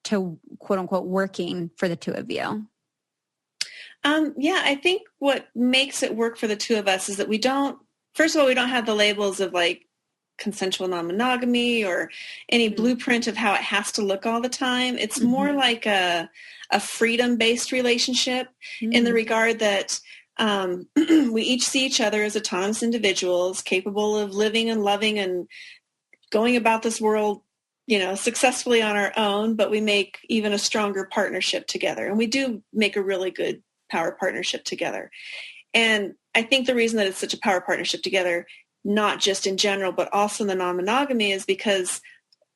to, quote unquote, working for the two of you. I think what makes it work for the two of us is that we don't have the labels of like consensual non-monogamy or any blueprint of how it has to look all the time. It's more like a freedom-based relationship in the regard that we each see each other as autonomous individuals capable of living and loving and going about this world successfully on our own, but we make even a stronger partnership together. And we do make a really good power partnership together. And I think the reason that it's such a power partnership together, not just in general, but also in the non-monogamy, is because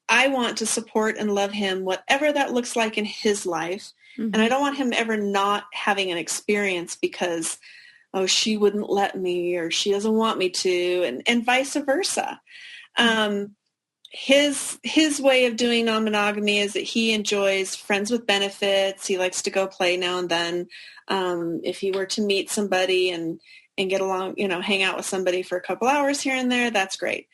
I want to support and love him, whatever that looks like in his life. And I don't want him ever not having an experience because, oh, she wouldn't let me, or she doesn't want me to, and vice versa. His way of doing non-monogamy is that he enjoys friends with benefits. He likes to go play now and then. If he were to meet somebody and get along, hang out with somebody for a couple hours here and there, that's great.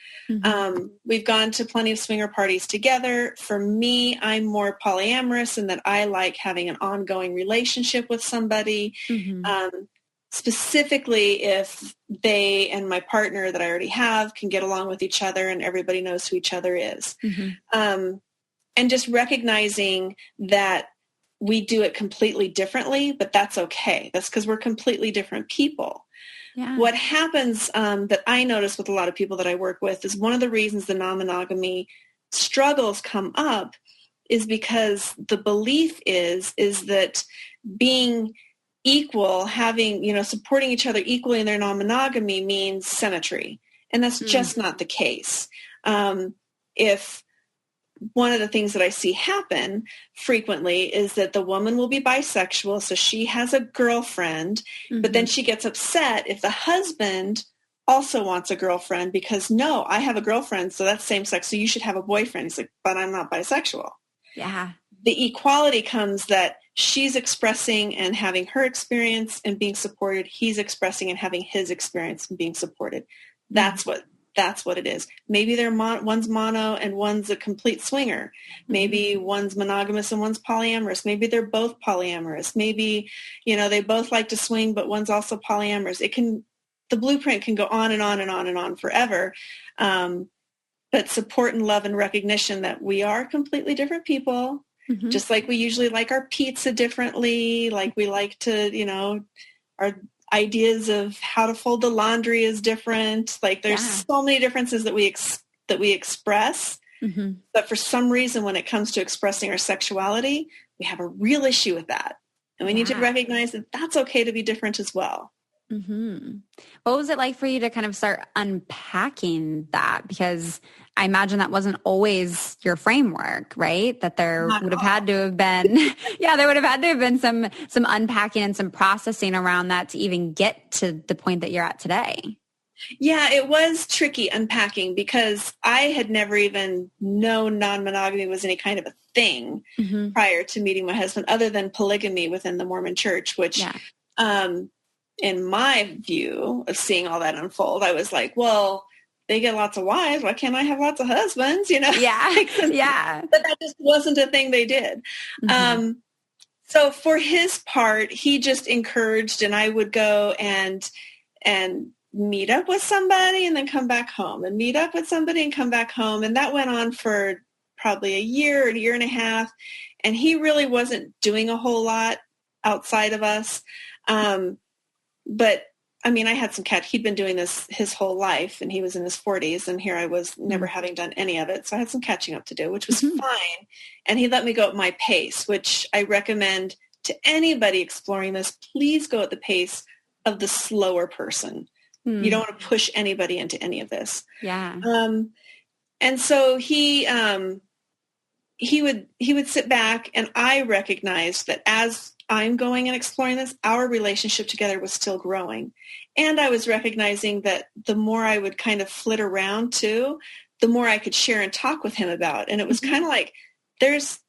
We've gone to plenty of swinger parties together. For me, I'm more polyamorous in that I like having an ongoing relationship with somebody. Specifically if they and my partner that I already have can get along with each other and everybody knows who each other is. And just recognizing that we do it completely differently, but that's okay. That's because we're completely different people. Yeah. What happens that I notice with a lot of people that I work with is one of the reasons the non-monogamy struggles come up is because the belief is that being equal, having, supporting each other equally in their non-monogamy means symmetry. And that's just not the case. If one of the things that I see happen frequently is that the woman will be bisexual, so she has a girlfriend, but then she gets upset if the husband also wants a girlfriend because, no, I have a girlfriend, so that's same sex, so you should have a boyfriend. He's like, but I'm not bisexual. Yeah. The equality comes that she's expressing and having her experience and being supported. He's expressing and having his experience and being supported. That's what it is. Maybe they're one's mono and one's a complete swinger. Maybe one's monogamous and one's polyamorous. Maybe they're both polyamorous. Maybe, they both like to swing, but one's also polyamorous. The blueprint can go on and on and on and on forever. But support and love and recognition that we are completely different people. Just like we usually like our pizza differently, like we like to, our ideas of how to fold the laundry is different. Like there's so many differences that we express. But for some reason, when it comes to expressing our sexuality, we have a real issue with that. And we need to recognize that that's okay to be different as well. What was it like for you to kind of start unpacking that? Because I imagine that wasn't always your framework, right? That there would have had to have been, there would have had to have been some unpacking and some processing around that to even get to the point that you're at today. Yeah, it was tricky unpacking because I had never even known non-monogamy was any kind of a thing prior to meeting my husband, other than polygamy within the Mormon church, which in my view of seeing all that unfold, I was like, well, they get lots of wives. Why can't I have lots of husbands? Yeah. But that just wasn't a thing they did. So for his part, he just encouraged, and I would go and meet up with somebody and then come back home, and meet up with somebody and come back home. And that went on for probably a year and a half. And he really wasn't doing a whole lot outside of us. But I mean, I had some he'd been doing this his whole life, and he was in his 40s, and here I was never having done any of it. So I had some catching up to do, which was fine. And he let me go at my pace, which I recommend to anybody exploring this. Please go at the pace of the slower person. You don't want to push anybody into any of this. Yeah. And so he would sit back, and I recognized that as I'm going and exploring this, our relationship together was still growing. And I was recognizing that the more I would kind of flit around too, the more I could share and talk with him about. And it was kind of like, there's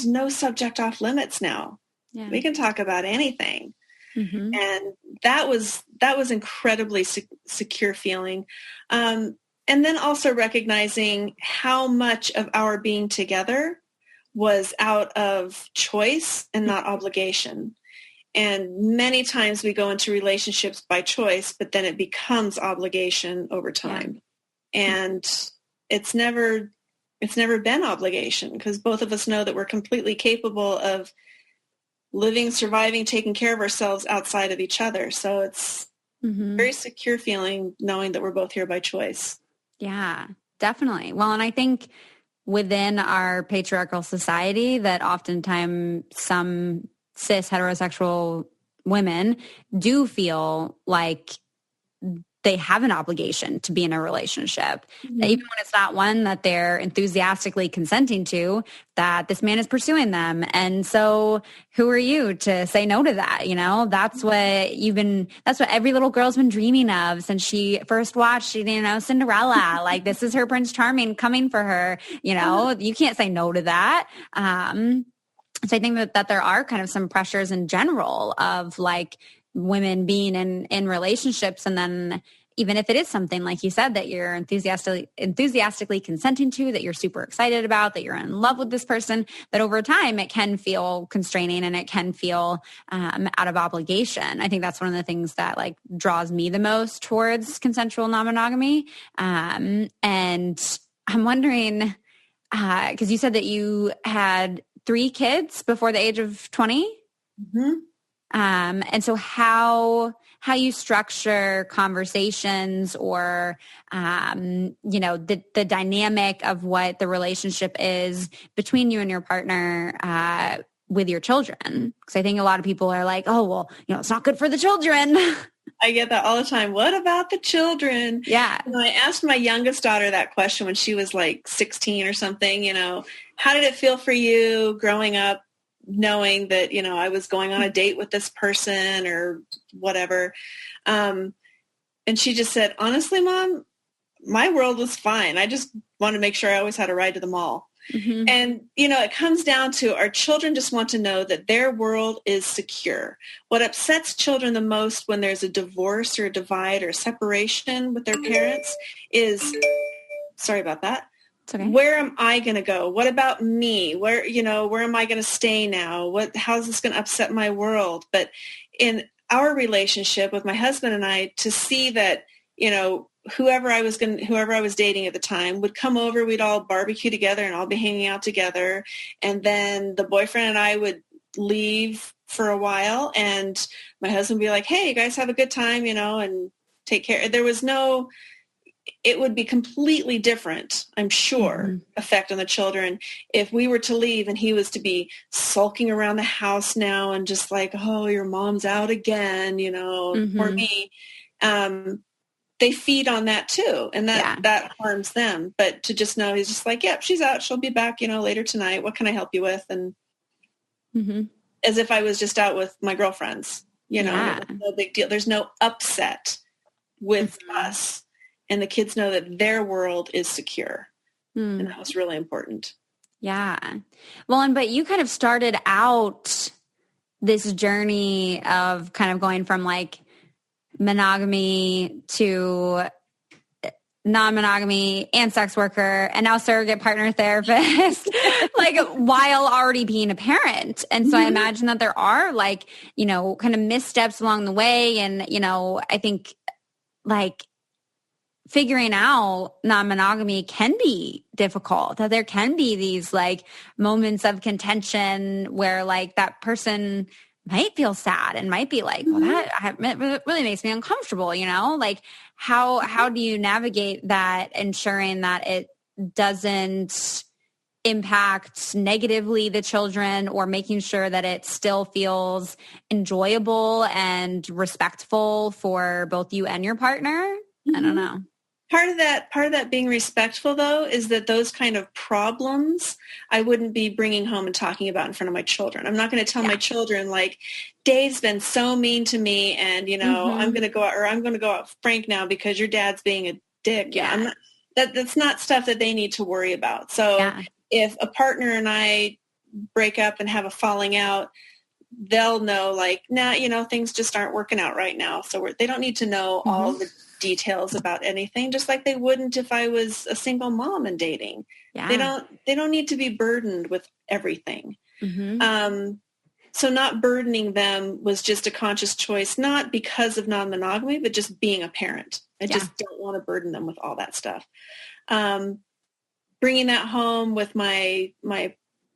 no subject off limits now. Yeah. We can talk about anything. And that was incredibly secure feeling. And then also recognizing how much of our being together was out of choice and not obligation. And many times we go into relationships by choice, but then it becomes obligation over time. And it's never been obligation, because both of us know that we're completely capable of living, surviving, taking care of ourselves outside of each other. So it's very secure feeling knowing that we're both here by choice. Yeah, definitely. Well, and I think within our patriarchal society that oftentimes some cis heterosexual women do feel like they have an obligation to be in a relationship, even when it's not one that they're enthusiastically consenting to, that this man is pursuing them. And so who are you to say no to that? That's what every little girl's been dreaming of since she first watched, Cinderella. Like, this is her Prince Charming coming for her. You can't say no to that. So I think that there are kind of some pressures in general of like women being in relationships, and then even if it is something like you said that you're enthusiastically consenting to, that you're super excited about, that you're in love with this person, that over time it can feel constraining and it can feel out of obligation. I think that's one of the things that like draws me the most towards consensual non-monogamy. And I'm wondering, because you said that you had 3 kids before the age of 20. And so how you structure conversations or, the dynamic of what the relationship is between you and your partner, with your children. Because I think a lot of people are like, oh, well, it's not good for the children. I get that all the time. What about the children? Yeah. I asked my youngest daughter that question when she was like 16 or something, how did it feel for you growing up, knowing that, I was going on a date with this person or whatever. And she just said, honestly, Mom, my world was fine. I just wanted to make sure I always had a ride to the mall. And, it comes down to our children just want to know that their world is secure. What upsets children the most when there's a divorce or a divide or a separation with their parents is, sorry about that. Okay. Where am I going to go? What about me? Where am I going to stay now? How's this going to upset my world? But in our relationship with my husband and I, to see that, whoever I was dating at the time would come over, we'd all barbecue together and all be hanging out together. And then the boyfriend and I would leave for a while, and my husband would be like, hey, you guys have a good time, and take care. It would be completely different, I'm sure, effect on the children if we were to leave and he was to be sulking around the house now and just like, oh, your mom's out again, or me. They feed on that too. And that harms them. But to just know he's just like, yep, she's out. She'll be back, later tonight. What can I help you with? And as if I was just out with my girlfriends, no big deal. There's no upset with us. And the kids know that their world is secure. And that was really important. Yeah. Well, but you kind of started out this journey of kind of going from like monogamy to non-monogamy and sex worker and now surrogate partner therapist, like while already being a parent. And so I imagine that there are like, kind of missteps along the way. And, I think like figuring out non-monogamy can be difficult, that there can be these like moments of contention where like that person might feel sad and might be like, well, that really makes me uncomfortable, like how do you navigate that, ensuring that it doesn't impact negatively the children, or making sure that it still feels enjoyable and respectful for both you and your partner? I don't know. Part of that being respectful, though, is that those kind of problems I wouldn't be bringing home and talking about in front of my children. I'm not going to tell my children, like, Dave's been so mean to me, and, I'm going to go out with Frank now because your dad's being a dick. Yeah. That's not stuff that they need to worry about. So if a partner and I break up and have a falling out, they'll know, like, nah, things just aren't working out right now. So they don't need to know all the details about anything, just like they wouldn't if I was a single mom and dating. Yeah. They don't need to be burdened with everything. So not burdening them was just a conscious choice, not because of non-monogamy, but just being a parent. I just don't want to burden them with all that stuff. Bringing that home with my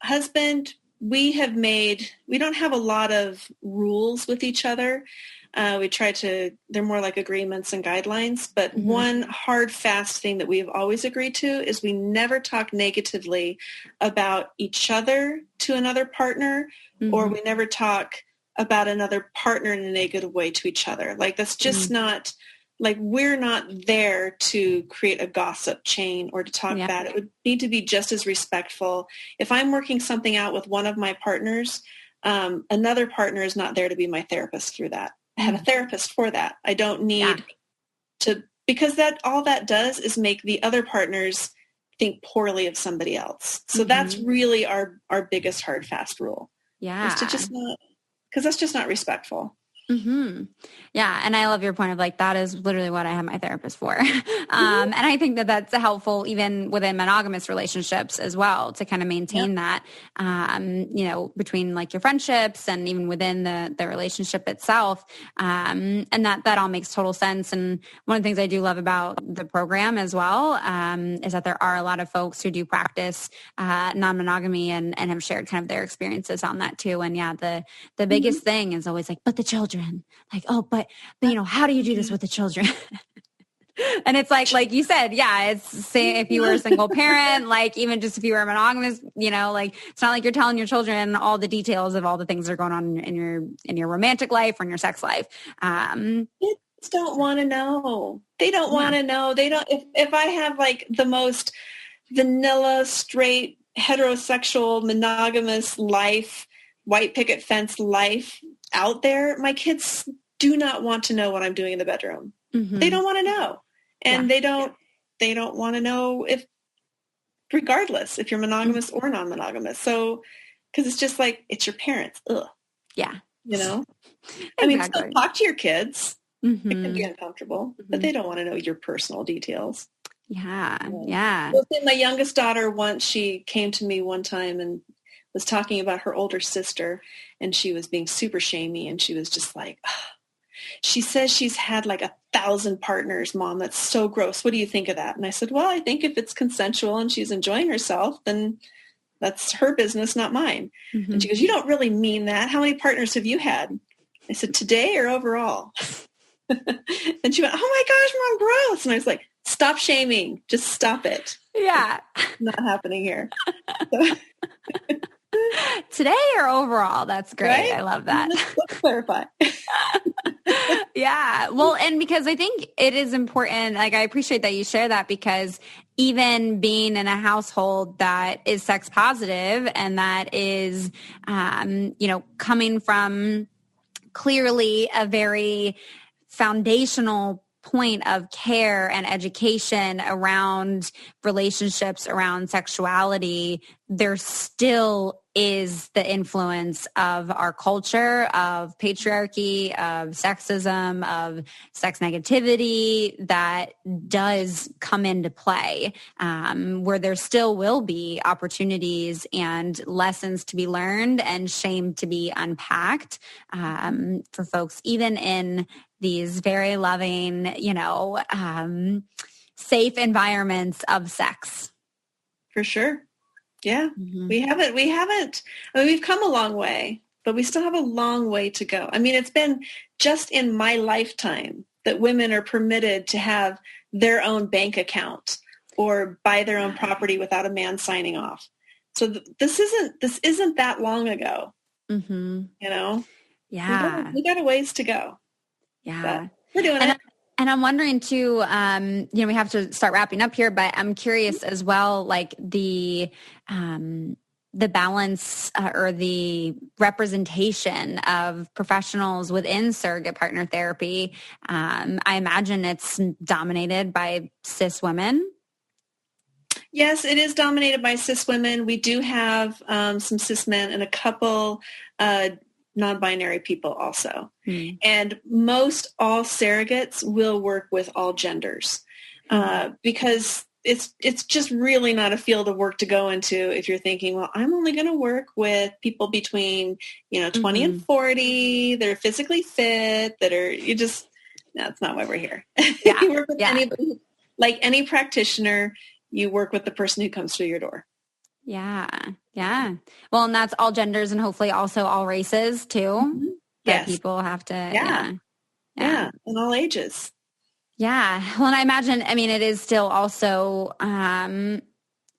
husband, we don't have a lot of rules with each other. They're more like agreements and guidelines, but one hard, fast thing that we've always agreed to is we never talk negatively about each other to another partner, or we never talk about another partner in a negative way to each other. Like, that's just not, like, we're not there to create a gossip chain or to talk bad. It would need to be just as respectful. If I'm working something out with one of my partners, another partner is not there to be my therapist through that. I have a therapist for that. I don't need to, because all that does is make the other partners think poorly of somebody else. So that's really our biggest hard, fast rule. Yeah. Is to just not, because that's just not respectful. Yeah. And I love your point of like, that is literally what I have my therapist for. And I think that that's helpful even within monogamous relationships as well, to kind of maintain that, between like your friendships and even within the relationship itself. And that all makes total sense. And one of the things I do love about the program as well, is that there are a lot of folks who do practice, non-monogamy and have shared kind of their experiences on that too. And the biggest thing is always like, but the children, like, oh, but how do you do this with the children? And it's like you said, it's say if you were a single parent, like even just if you were monogamous, like it's not like you're telling your children all the details of all the things that are going on in your romantic life or in your sex life. Kids don't want to know. They don't want to know. They don't. If I have like the most vanilla, straight, heterosexual, monogamous life, white picket fence life out there, my kids do not want to know what I'm doing in the bedroom. They don't want to know. And they don't want to know regardless if you're monogamous or non-monogamous. So, cause it's just like, it's your parents. Ugh. Yeah. I mean, still talk to your kids. It can be uncomfortable, but they don't want to know your personal details. Yeah. My youngest daughter, once she came to me one time and was talking about her older sister, and she was being super shamey, and she was just like, She says she's had like 1,000 partners, Mom. That's so gross. What do you think of that? And I said, well, I think if it's consensual and she's enjoying herself, then that's her business, not mine. And she goes, you don't really mean that. How many partners have you had? I said, today or overall? And she went, oh my gosh, Mom, gross. And I was like, stop shaming. Just stop it. Yeah. Not happening here. So, today or overall? That's great. Right? I love that. Let's clarify. Yeah. Well, and because I think it is important, like I appreciate that you share that, because even being in a household that is sex positive and that is, coming from clearly a very foundational point of care and education around relationships, around sexuality, there still is the influence of our culture, of patriarchy, of sexism, of sex negativity that does come into play, where there still will be opportunities and lessons to be learned and shame to be unpacked for folks, even in these very loving, safe environments of sex. For sure. Yeah. We haven't, we've come a long way, but we still have a long way to go. I mean, it's been just in my lifetime that women are permitted to have their own bank account or buy their own property without a man signing off. So this isn't that long ago, Yeah. We got a ways to go. Yeah. But we're doing it. And I'm wondering too, we have to start wrapping up here, but I'm curious as well, like the balance or the representation of professionals within surrogate partner therapy. I imagine it's dominated by cis women. Yes, it is dominated by cis women. We do have some cis men and a couple non-binary people also. And most all surrogates will work with all genders because it's just really not a field of work to go into if you're thinking, well, I'm only going to work with people between 20 and 40 that are physically fit, that are that's not why we're here. Yeah. You work with anybody, like any practitioner, you work with the person who comes through your door. Yeah. Yeah. Well, and that's all genders and hopefully also all races too. That people have to. Yeah. And all ages. Yeah. Well, and I imagine, it is still also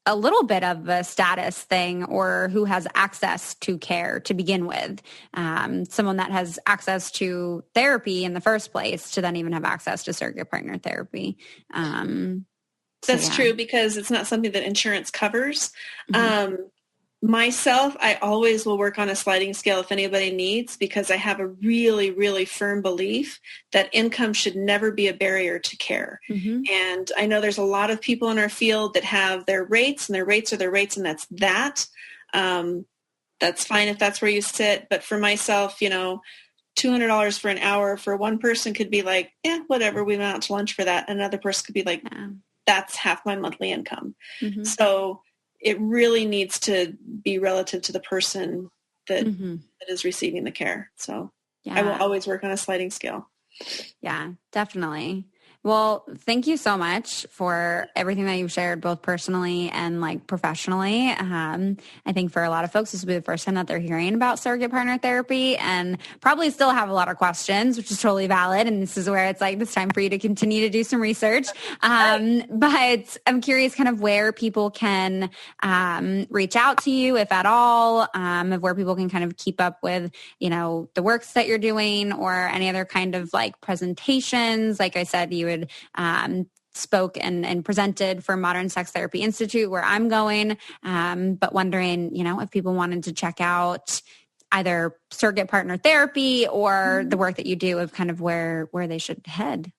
a little bit of a status thing, or who has access to care to begin with. Someone that has access to therapy in the first place to then even have access to surrogate partner therapy. That's true, because it's not something that insurance covers. Myself, I always will work on a sliding scale if anybody needs, because I have a really, really firm belief that income should never be a barrier to care. And I know there's a lot of people in our field that have their rates, and their rates are their rates, and that's that. That's fine if that's where you sit. But for myself, $200 for an hour for one person could be like, whatever, we went out to lunch for that. Another person could be like, that's half my monthly income. So it really needs to be relative to the person that is receiving the care. So I will always work on a sliding scale. Yeah, definitely. Well, thank you so much for everything that you've shared, both personally and like professionally. I think for a lot of folks, this will be the first time that they're hearing about surrogate partner therapy, and probably still have a lot of questions, which is totally valid. And this is where it's like, it's time for you to continue to do some research. But I'm curious kind of where people can reach out to you, if at all, of where people can kind of keep up with, the works that you're doing or any other kind of like presentations. Like I said, you would spoke and presented for Modern Sex Therapy Institute, where I'm going, but wondering, if people wanted to check out either surrogate partner therapy or the work that you do, of kind of where they should head.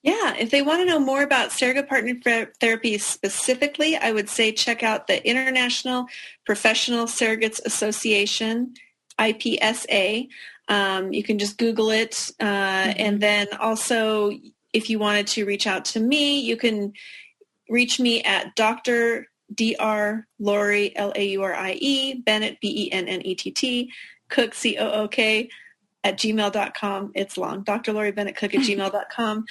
Yeah, if they want to know more about surrogate partner therapy specifically, I would say check out the International Professional Surrogates Association, IPSA. You can just Google it. And then also, if you wanted to reach out to me, you can reach me at Dr. Laurie, Laurie, Bennett, Bennett, Cook, Cook, at gmail.com. It's long. Dr. Laurie Bennett Cook at gmail.com.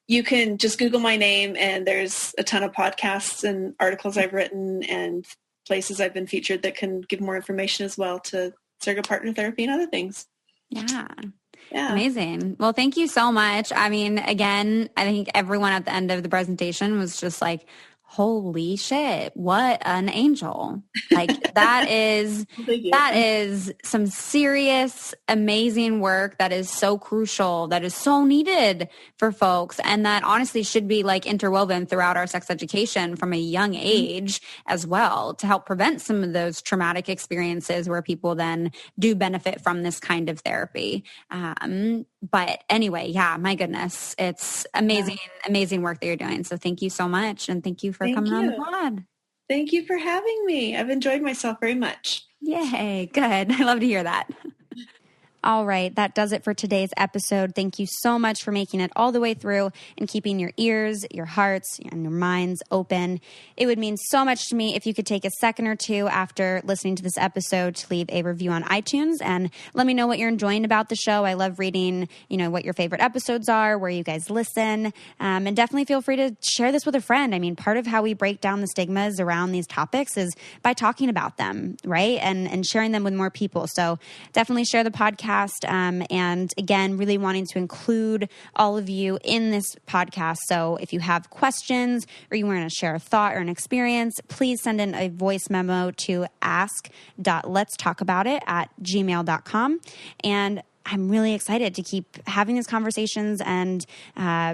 You can just Google my name, and there's a ton of podcasts and articles I've written and places I've been featured that can give more information as well to surrogate partner therapy and other things. Yeah. Amazing. Well, thank you so much. I mean, again, I think everyone at the end of the presentation was just like, holy shit, what an angel. Like that is some serious, amazing work that is so crucial, that is so needed for folks, and that honestly should be like interwoven throughout our sex education from a young age as well, to help prevent some of those traumatic experiences where people then do benefit from this kind of therapy. But anyway, yeah, my goodness, it's amazing, amazing work that you're doing. So thank you so much. And thank you for coming on the pod. Thank you for having me. I've enjoyed myself very much. Yay. Good. I love to hear that. All right, that does it for today's episode. Thank you so much for making it all the way through and keeping your ears, your hearts, and your minds open. It would mean so much to me if you could take a second or two after listening to this episode to leave a review on iTunes and let me know what you're enjoying about the show. I love reading, what your favorite episodes are, where you guys listen, and definitely feel free to share this with a friend. I mean, part of how we break down the stigmas around these topics is by talking about them, right? And sharing them with more people. So definitely share the podcast. And again, really wanting to include all of you in this podcast. So if you have questions or you want to share a thought or an experience, please send in a voice memo to ask.letstalkaboutit@gmail.com. And I'm really excited to keep having these conversations and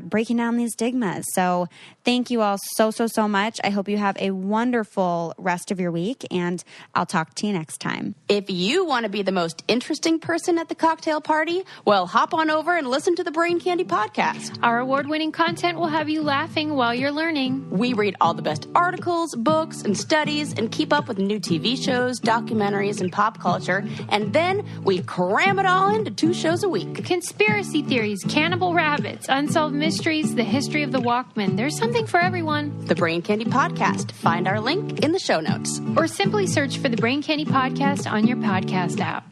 breaking down these stigmas. So thank you all so much. I hope you have a wonderful rest of your week, and I'll talk to you next time. If you want to be the most interesting person at the cocktail party, well, hop on over and listen to the Brain Candy podcast. Our award-winning content will have you laughing while you're learning. We read all the best articles, books, and studies, and keep up with new TV shows, documentaries, and pop culture. And then we cram it all into 2 shows a week. Conspiracy theories, cannibal rabbits, unsolved mysteries, the history of the Walkman. There's something for everyone. The Brain Candy Podcast. Find our link in the show notes. Or simply search for the Brain Candy Podcast on your podcast app.